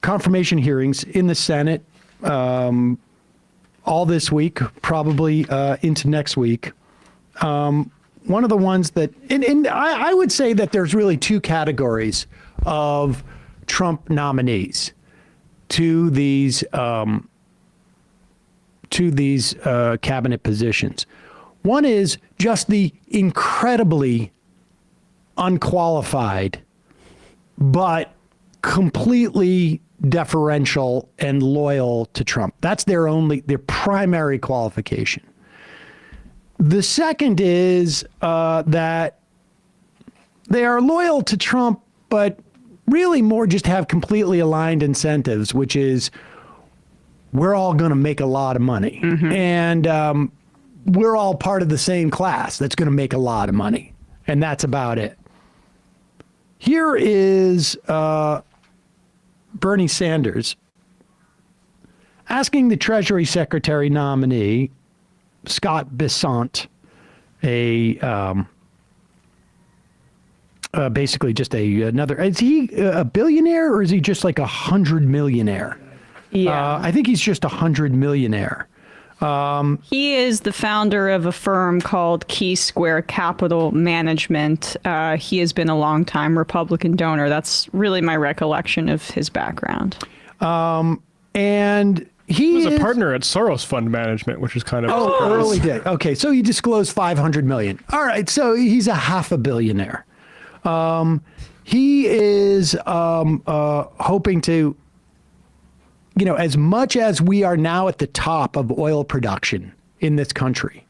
confirmation hearings in the Senate all this week, probably into next week. One of the ones that, and I would say that there's really two categories of Trump nominees to these cabinet positions. One is just the incredibly unqualified, but completely deferential and loyal to Trump. That's their primary qualification. The second is that they are loyal to Trump, but really more just have completely aligned incentives, which is we're all going to make a lot of money. Mm-hmm. And we're all part of the same class that's going to make a lot of money. And that's about it. Here is Bernie Sanders asking the Treasury Secretary nominee, Scott Bessent, basically just another, is he a billionaire or is he just like 100 millionaire? Yeah. I think he's just 100 millionaire. He is the founder of a firm called Key Square Capital Management. He has been a longtime Republican donor. That's really my recollection of his background. And he was a partner at Soros Fund Management, which is kind of early day. Okay, so he disclosed 500 million. All right, so he's a half a billionaire. He is hoping to, as much as we are now at the top of oil production in this country,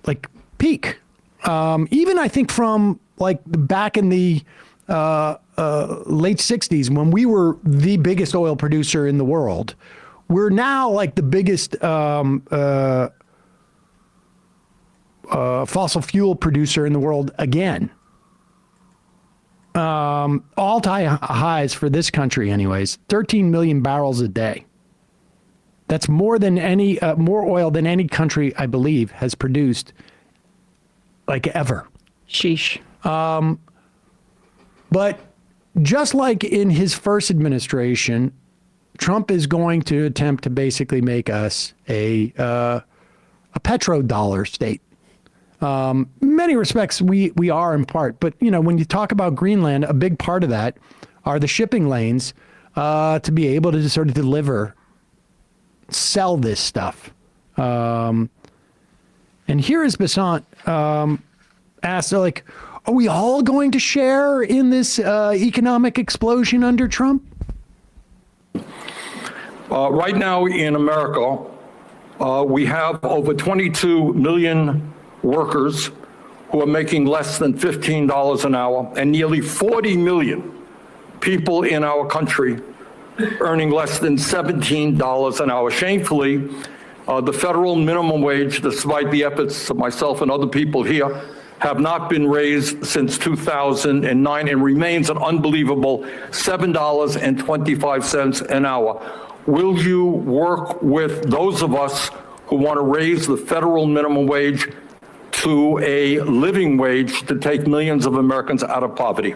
like peak, even I think from like back in the late 60s when we were the biggest oil producer in the world, we're now like the biggest fossil fuel producer in the world again. All-time highs for this country anyways, 13 million barrels a day. That's more than any, more oil than any country, I believe, has produced like ever. Sheesh. But just like in his first administration, Trump is going to attempt to basically make us a petrodollar state. Many respects, we are in part, but when you talk about Greenland, a big part of that are the shipping lanes to be able to sort of sell this stuff. And here is Bessent asked, like, are we all going to share in this economic explosion under Trump? Right now in America, we have over 22 million workers who are making less than $15 an hour, and nearly 40 million people in our country earning less than $17 an hour. Shamefully, the federal minimum wage, despite the efforts of myself and other people here, have not been raised since 2009 and remains an unbelievable $7.25 an hour. Will you work with those of us who want to raise the federal minimum wage to a living wage to take millions of Americans out of poverty?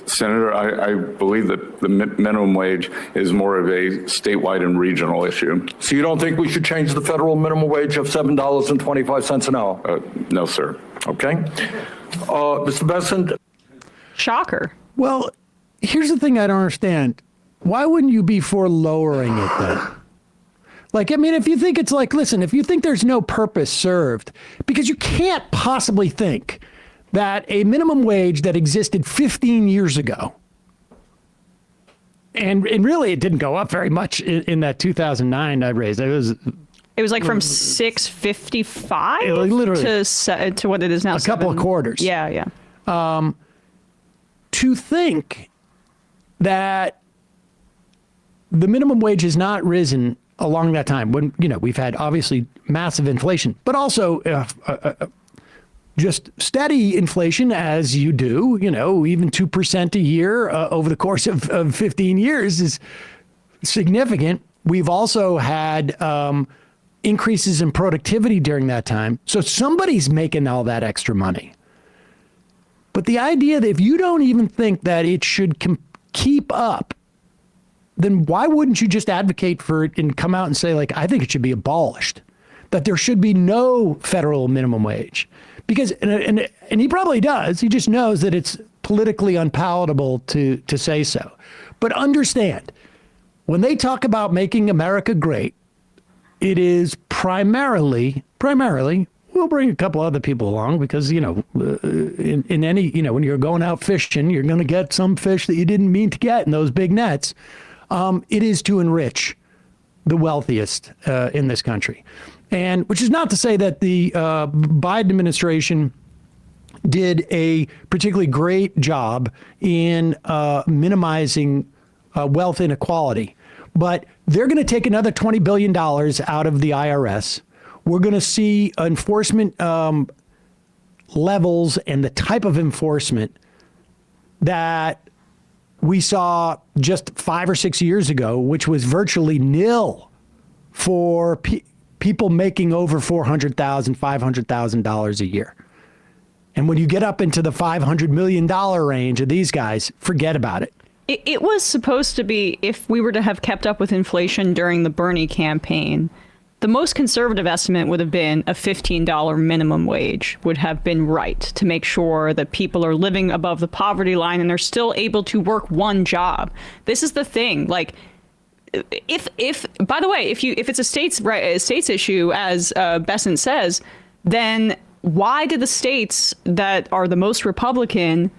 Senator, I believe that the minimum wage is more of a statewide and regional issue. So you don't think we should change the federal minimum wage of $7.25 an hour? No, sir. Okay. Mr. Bessent? Shocker. Well, here's the thing I don't understand. Why wouldn't you be for lowering it then? Like, I mean, if you think it's like, listen, if you think there's no purpose served, because you can't possibly think that a minimum wage that existed 15 years ago, and really it didn't go up very much in that 2009 I raised. It was like from $6.55 literally to what it is now. A couple of quarters. Yeah. To think that the minimum wage has not risen along that time when, we've had obviously massive inflation, but also just steady inflation as you do, even 2% a year over the course of 15 years is significant. We've also had increases in productivity during that time. So somebody's making all that extra money. But the idea that if you don't even think that it should keep up then why wouldn't you just advocate for it and come out and say, like, I think it should be abolished, that there should be no federal minimum wage? Because, and he probably does, he just knows that it's politically unpalatable to say so. But understand, when they talk about making America great, it is primarily, we'll bring a couple other people along because, you know, in any, you know, when you're going out fishing, you're going to get some fish that you didn't mean to get in those big nets. It is to enrich the wealthiest in this country. And which is not to say that the Biden administration did a particularly great job in minimizing wealth inequality. But they're going to take another $20 billion out of the IRS. We're going to see enforcement levels and the type of enforcement that we saw just 5 or 6 years ago, which was virtually nil for people making over $400,000, $500,000 a year. And when you get up into the $500 million range of these guys, forget about it. It was supposed to be, if we were to have kept up with inflation during the Bernie campaign, the most conservative estimate would have been a $15 minimum wage would have been right to make sure that people are living above the poverty line and are still able to work one job. This is the thing. Like, if by the way, if it's a states issue, as Besant says, then why did the states that are the most Republican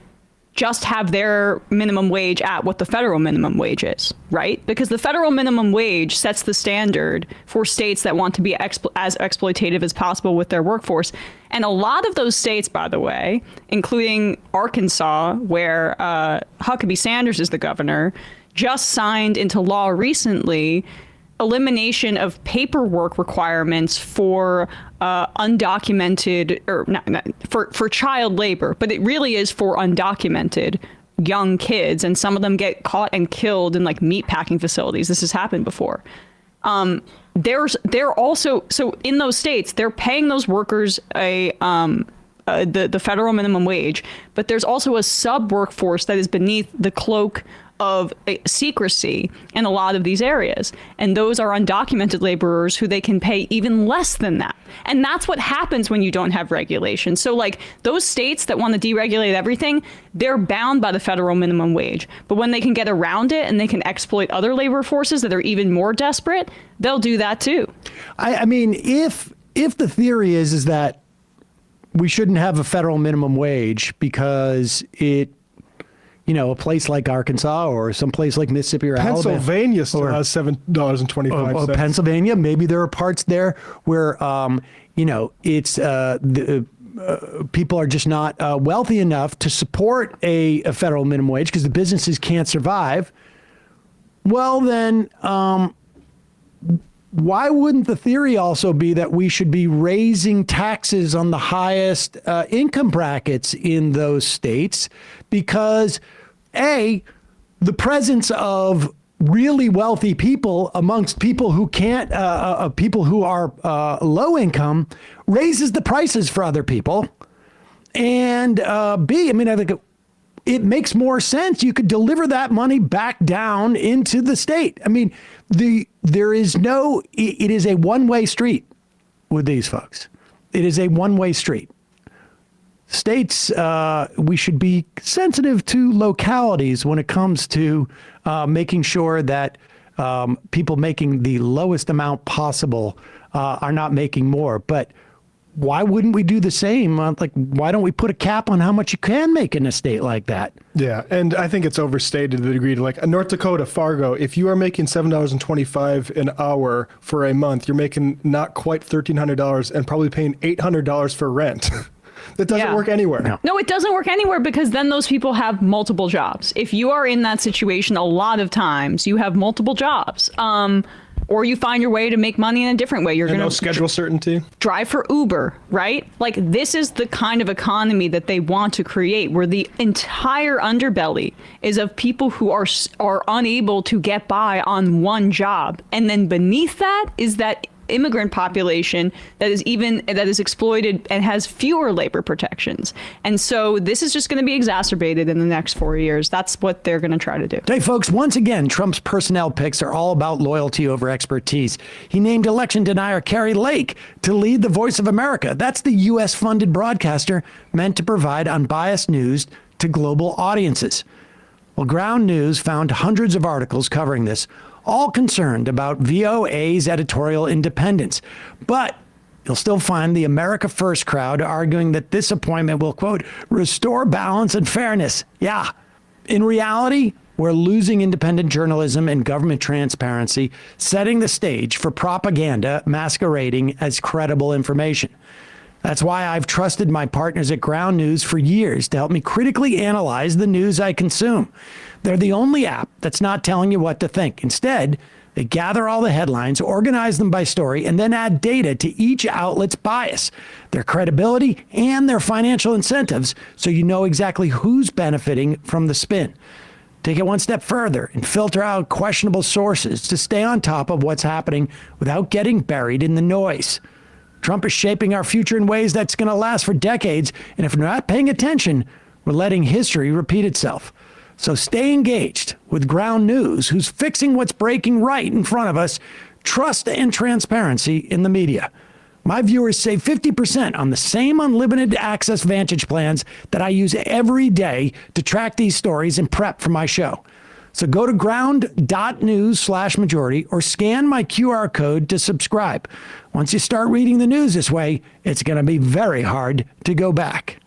just have their minimum wage at what the federal minimum wage is, right? Because the federal minimum wage sets the standard for states that want to be as exploitative as possible with their workforce. And a lot of those states, by the way, including Arkansas, where Huckabee Sanders is the governor, just signed into law recently elimination of paperwork requirements for undocumented, or not for child labor, but it really is for undocumented young kids, and some of them get caught and killed in like meat packing facilities. This has happened before. They're also, so in those states, they're paying those workers the federal minimum wage, but there's also a sub workforce that is beneath the cloak of secrecy in a lot of these areas. And those are undocumented laborers who they can pay even less than that. And that's what happens when you don't have regulation. So like those states that want to deregulate everything, they're bound by the federal minimum wage. But when they can get around it and they can exploit other labor forces that are even more desperate, they'll do that too. I mean, if the theory is that we shouldn't have a federal minimum wage because it, you know, a place like Arkansas or some place like Mississippi or Pennsylvania still has $7.25. Or Pennsylvania, maybe there are parts there where, you know, it's people are just not wealthy enough to support a federal minimum wage because the businesses can't survive. Well, then why wouldn't the theory also be that we should be raising taxes on the highest income brackets in those states? Because the presence of really wealthy people amongst people who can't, people who are low income raises the prices for other people. And B, I mean, I think it makes more sense. You could deliver that money back down into the state. I mean, it is a one-way street with these folks. It is a one-way street. States, we should be sensitive to localities when it comes to making sure that people making the lowest amount possible are not making more. But why wouldn't we do the same? Like, why don't we put a cap on how much you can make in a state like that? Yeah, and I think it's overstated to the degree to like North Dakota, Fargo, if you are making $7.25 an hour for a month, you're making not quite $1,300 and probably paying $800 for rent. That doesn't work anywhere. No, it doesn't work anywhere because then those people have multiple jobs. If you are in that situation, a lot of times you have multiple jobs. Or you find your way to make money in a different way. You're going to schedule certainty. Drive for Uber, right? Like this is the kind of economy that they want to create, where the entire underbelly is of people who are unable to get by on one job, and then beneath that is that immigrant population that is exploited and has fewer labor protections. And so this is just going to be exacerbated in the next 4 years. That's what they're going to try to do. Hey, folks, once again, Trump's personnel picks are all about loyalty over expertise. He named election denier Carrie Lake to lead the Voice of America. That's the U.S.-funded broadcaster meant to provide unbiased news to global audiences. Well, Ground News found hundreds of articles covering this, all concerned about VOA's editorial independence. But you'll still find the America First crowd arguing that this appointment will, quote, restore balance and fairness. Yeah. In reality, we're losing independent journalism and government transparency, setting the stage for propaganda masquerading as credible information. That's why I've trusted my partners at Ground News for years to help me critically analyze the news I consume. They're the only app that's not telling you what to think. Instead, they gather all the headlines, organize them by story, and then add data to each outlet's bias, their credibility, and their financial incentives, so you know exactly who's benefiting from the spin. Take it one step further and filter out questionable sources to stay on top of what's happening without getting buried in the noise. Trump is shaping our future in ways that's going to last for decades, and if we're not paying attention, we're letting history repeat itself. So stay engaged with Ground News, who's fixing what's breaking right in front of us. Trust and transparency in the media. My viewers save 50% on the same unlimited access Vantage plans that I use every day to track these stories and prep for my show. So go to ground.news/majority or scan my QR code to subscribe. Once you start reading the news this way, it's going to be very hard to go back.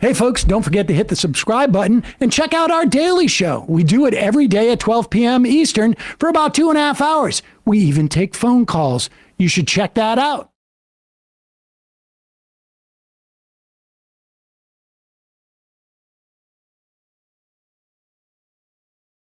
Hey folks, don't forget to hit the subscribe button and check out our daily show. We do it every day at 12 p.m. Eastern for about 2.5 hours. We even take phone calls. You should check that out.